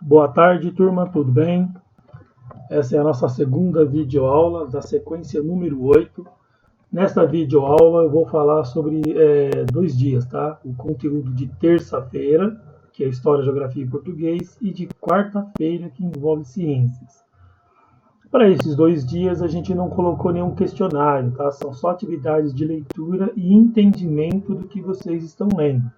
Boa tarde, turma, tudo bem? Essa é a nossa segunda videoaula da sequência número 8. Nesta videoaula eu vou falar sobre 2 dias, tá? O conteúdo de terça-feira, que é História, Geografia e Português, e de quarta-feira, que envolve Ciências. Para esses 2 dias a gente não colocou nenhum questionário, tá? São só atividades de leitura e entendimento do que vocês estão lendo.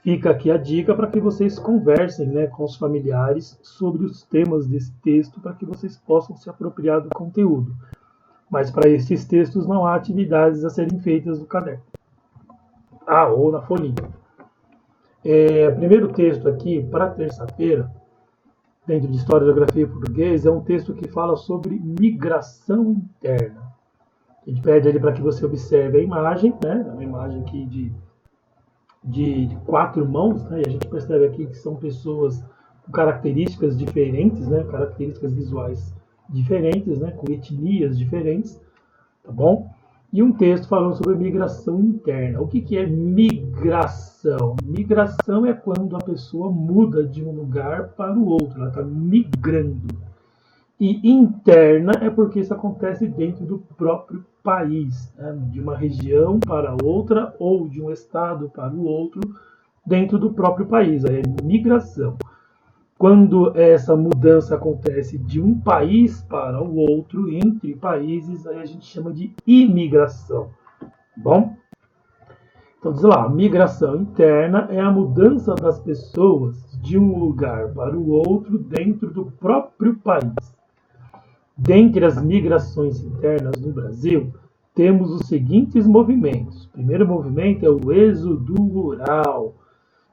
Fica aqui a dica para que vocês conversem, né, com os familiares sobre os temas desse texto para que vocês possam se apropriar do conteúdo. Mas para esses textos não há atividades a serem feitas no caderno. Ou na folhinha. O primeiro texto aqui, para terça-feira, dentro de História, Geografia e Português, é um texto que fala sobre migração interna. A gente pede ali para que você observe a imagem, né, uma imagem aqui de 4 mãos, né? E a gente percebe aqui que são pessoas com características diferentes, né? Características visuais diferentes, né? Com etnias diferentes, tá bom? E um texto falando sobre migração interna. O que é migração? Migração é quando a pessoa muda de um lugar para o outro, ela está migrando. E interna é porque isso acontece dentro do próprio país, né? De uma região para outra ou de um estado para o outro dentro do próprio país. Aí é migração. Quando essa mudança acontece de um país para o outro, entre países, aí a gente chama de imigração. Bom? Então diz lá, migração interna é a mudança das pessoas de um lugar para o outro dentro do próprio país. Dentre as migrações internas no Brasil, temos os seguintes movimentos. O primeiro movimento é o êxodo rural,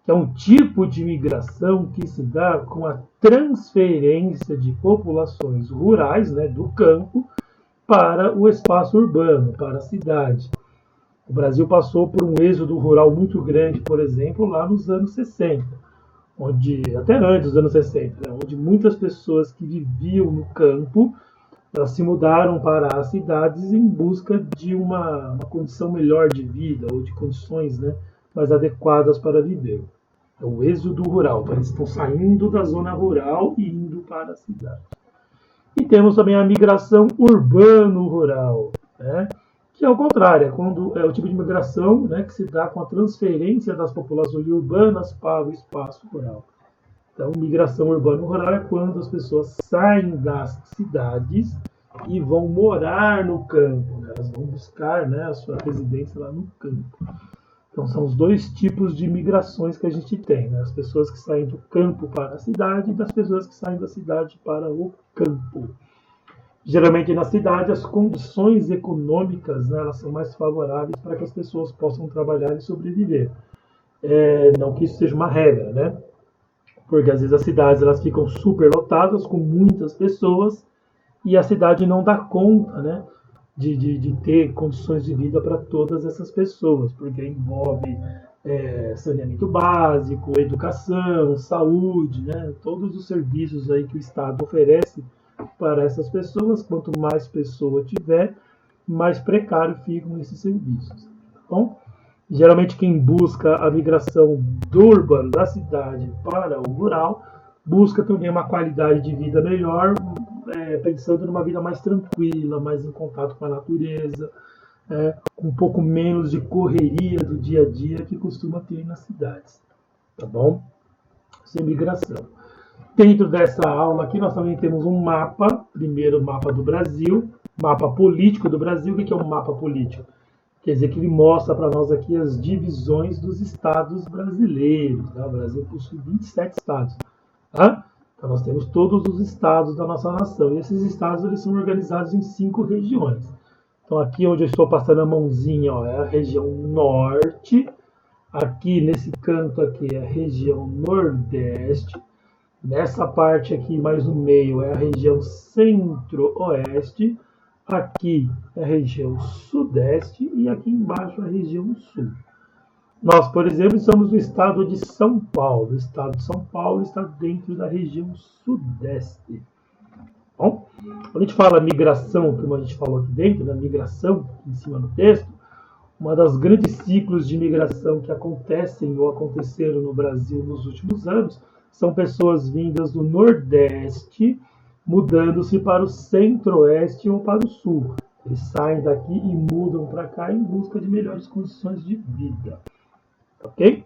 que é um tipo de migração que se dá com a transferência de populações rurais, né, do campo, para o espaço urbano, para a cidade. O Brasil passou por um êxodo rural muito grande, por exemplo, lá nos anos 60, até antes dos anos 60, né, onde muitas pessoas que viviam no campo elas se mudaram para as cidades em busca de uma condição melhor de vida ou de condições, né, mais adequadas para viver. É o êxodo rural, então eles estão saindo da zona rural e indo para a cidade. E temos também a migração urbano-rural, né, que é o contrário, é o tipo de migração, né, que se dá com a transferência das populações urbanas para o espaço rural. Então, migração urbano-rural é quando as pessoas saem das cidades e vão morar no campo, né? Elas vão buscar, né, a sua residência lá no campo. Então, são os 2 tipos de migrações que a gente tem, né? As pessoas que saem do campo para a cidade e das pessoas que saem da cidade para o campo. Geralmente, na cidade, as condições econômicas, né, elas são mais favoráveis para que as pessoas possam trabalhar e sobreviver. Não que isso seja uma regra, né? Porque às vezes as cidades elas ficam superlotadas com muitas pessoas e a cidade não dá conta, né, de ter condições de vida para todas essas pessoas, porque envolve saneamento básico, educação, saúde, né, todos os serviços aí que o Estado oferece para essas pessoas. Quanto mais pessoa tiver, mais precário ficam esses serviços. Tá bom? Geralmente quem busca a migração do urbano, da cidade para o rural, busca também uma qualidade de vida melhor, pensando numa vida mais tranquila, mais em contato com a natureza, com um pouco menos de correria do dia a dia que costuma ter nas cidades. Tá bom? Isso é migração. Dentro dessa aula aqui nós também temos um mapa, primeiro mapa do Brasil, mapa político do Brasil. O que é um mapa político? Quer dizer que ele mostra para nós aqui as divisões dos estados brasileiros. Tá? O Brasil possui 27 estados. Tá? Então nós temos todos os estados da nossa nação. E esses estados eles são organizados em 5 regiões. Então aqui onde eu estou passando a mãozinha, ó, é a região norte. Aqui nesse canto aqui é a região nordeste. Nessa parte aqui mais no meio é a região centro-oeste. Aqui é a região sudeste e aqui embaixo a região sul. Nós, por exemplo, estamos no estado de São Paulo. O estado de São Paulo está dentro da região sudeste. Bom, quando a gente fala migração, como a gente falou aqui dentro, da migração, em cima do texto, uma das grandes ciclos de migração que acontecem ou aconteceram no Brasil nos últimos anos são pessoas vindas do Nordeste, mudando-se para o Centro-Oeste ou para o Sul. Eles saem daqui e mudam para cá em busca de melhores condições de vida. Ok?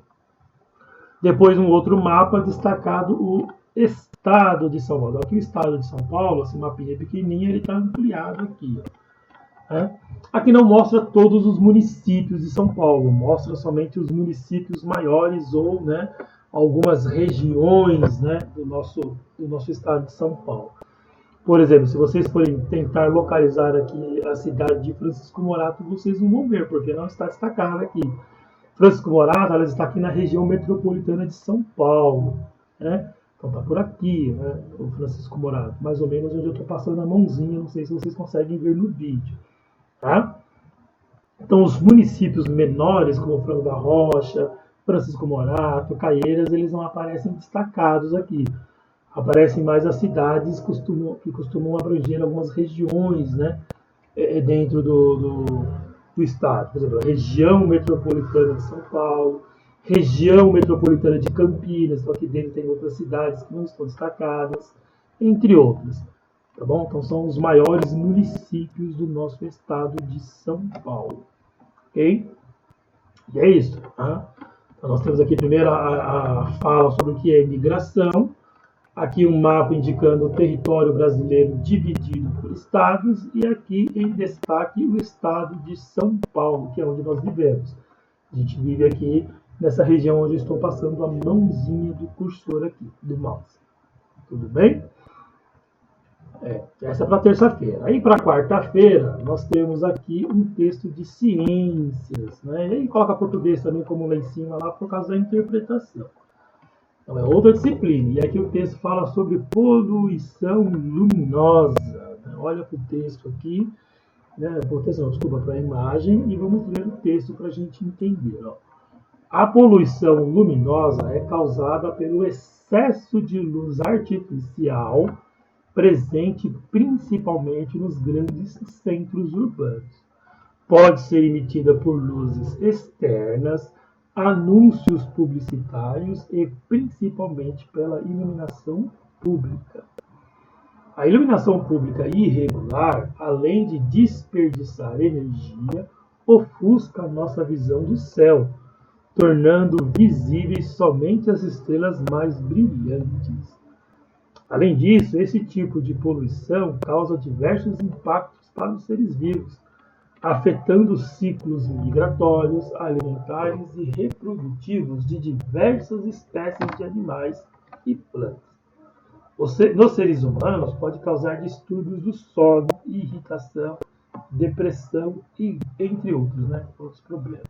Depois, um outro mapa destacado, o estado de São Paulo. Aqui o estado de São Paulo, esse mapinha pequenininho, ele está ampliado aqui. Ó. Aqui não mostra todos os municípios de São Paulo, mostra somente os municípios maiores ou, né, algumas regiões, né, do nosso estado de São Paulo. Por exemplo, se vocês forem tentar localizar aqui a cidade de Francisco Morato, vocês não vão ver, porque não está destacada aqui. Francisco Morato, ela está aqui na região metropolitana de São Paulo, né? Então está por aqui, né, o Francisco Morato, mais ou menos onde eu estou passando a mãozinha, não sei se vocês conseguem ver no vídeo, tá? Então os municípios menores, como Franco da Rocha, Francisco Morato, Caieiras, eles não aparecem destacados aqui. Aparecem mais as cidades que costumam abranger algumas regiões, né, dentro do estado. Por exemplo, a região metropolitana de São Paulo, região metropolitana de Campinas, então aqui dentro tem outras cidades que não estão destacadas, entre outras. Tá bom? Então são os maiores municípios do nosso estado de São Paulo. Ok? E é isso. Tá? Então nós temos aqui primeiro a fala sobre o que é imigração. Aqui um mapa indicando o território brasileiro dividido por estados e aqui em destaque o estado de São Paulo, que é onde nós vivemos. A gente vive aqui nessa região onde eu estou passando a mãozinha do cursor aqui, do mouse. Tudo bem? Essa é para terça-feira. Aí para quarta-feira nós temos aqui um texto de ciências, né? E aí coloca português também como lá em cima lá por causa da interpretação. Então é outra disciplina. E aqui o texto fala sobre poluição luminosa. Olha para o texto aqui, né? Desculpa, para a imagem, e vamos ler o texto para a gente entender. Ó. A poluição luminosa é causada pelo excesso de luz artificial presente principalmente nos grandes centros urbanos. Pode ser emitida por luzes externas, anúncios publicitários e principalmente pela iluminação pública. A iluminação pública irregular, além de desperdiçar energia, ofusca a nossa visão do céu, tornando visíveis somente as estrelas mais brilhantes. Além disso, esse tipo de poluição causa diversos impactos para os seres vivos, afetando os ciclos migratórios, alimentares e reprodutivos de diversas espécies de animais e plantas. Nos seres humanos, pode causar distúrbios do sono, irritação, depressão e entre outros, né, outros problemas.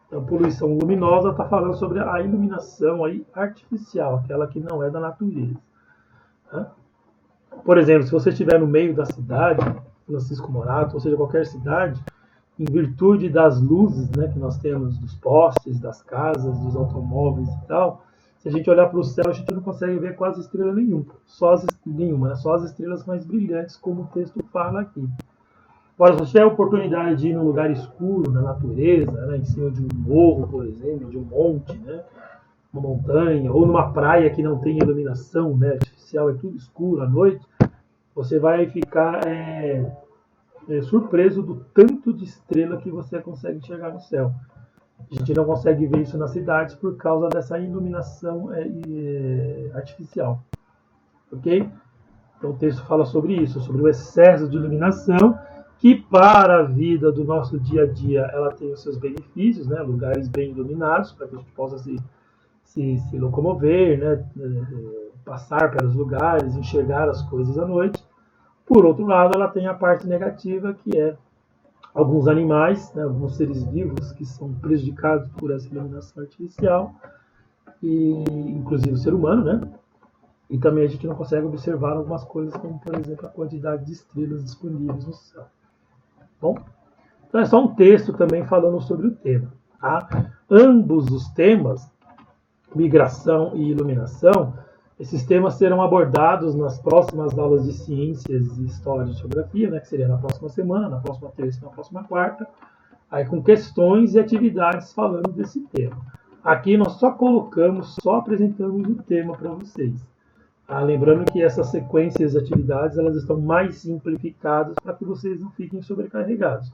Então, poluição luminosa está falando sobre a iluminação aí artificial, aquela que não é da natureza. Né? Por exemplo, se você estiver no meio da cidade, Francisco Morato, ou seja, qualquer cidade, em virtude das luzes, né, que nós temos dos postes, das casas, dos automóveis e tal, se a gente olhar para o céu, a gente não consegue ver quase estrela nenhuma, só as estrelas mais brilhantes, como o texto fala aqui. Agora, se você tiver a oportunidade de ir num lugar escuro, na natureza, né, em cima de um morro, por exemplo, de um monte, né, uma montanha, ou numa praia que não tem iluminação, né, artificial, é tudo escuro à noite, você vai ficar surpreso do tanto de estrela que você consegue enxergar no céu. A gente não consegue ver isso nas cidades por causa dessa iluminação artificial. Ok? Então o texto fala sobre isso, sobre o excesso de iluminação, que para a vida do nosso dia a dia ela tem os seus benefícios, né? Lugares bem iluminados, para que a gente possa se locomover, né? Passar pelos lugares, enxergar as coisas à noite. Por outro lado, ela tem a parte negativa, que é alguns animais, né, alguns seres vivos que são prejudicados por essa iluminação artificial, e inclusive o ser humano, né? E também a gente não consegue observar algumas coisas, como por exemplo a quantidade de estrelas disponíveis no céu. Bom, então é só um texto também falando sobre o tema. Tá? Ambos os temas, migração e iluminação, esses temas serão abordados nas próximas aulas de ciências, história e geografia, né, que seria na próxima semana, na próxima terça e na próxima quarta, aí com questões e atividades falando desse tema. Aqui nós só colocamos, só apresentamos o tema para vocês. Lembrando que essas sequências de atividades elas estão mais simplificadas para que vocês não fiquem sobrecarregados,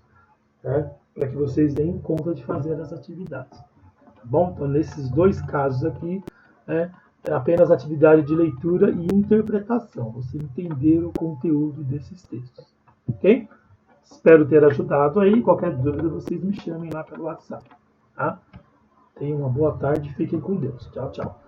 né? Para que vocês deem conta de fazer as atividades. Tá bom? Então, nesses dois casos aqui, né, é apenas atividade de leitura e interpretação, você entender o conteúdo desses textos. Ok? Espero ter ajudado aí. Qualquer dúvida, vocês me chamem lá pelo WhatsApp. Tá? Tenham uma boa tarde e fiquem com Deus. Tchau, tchau.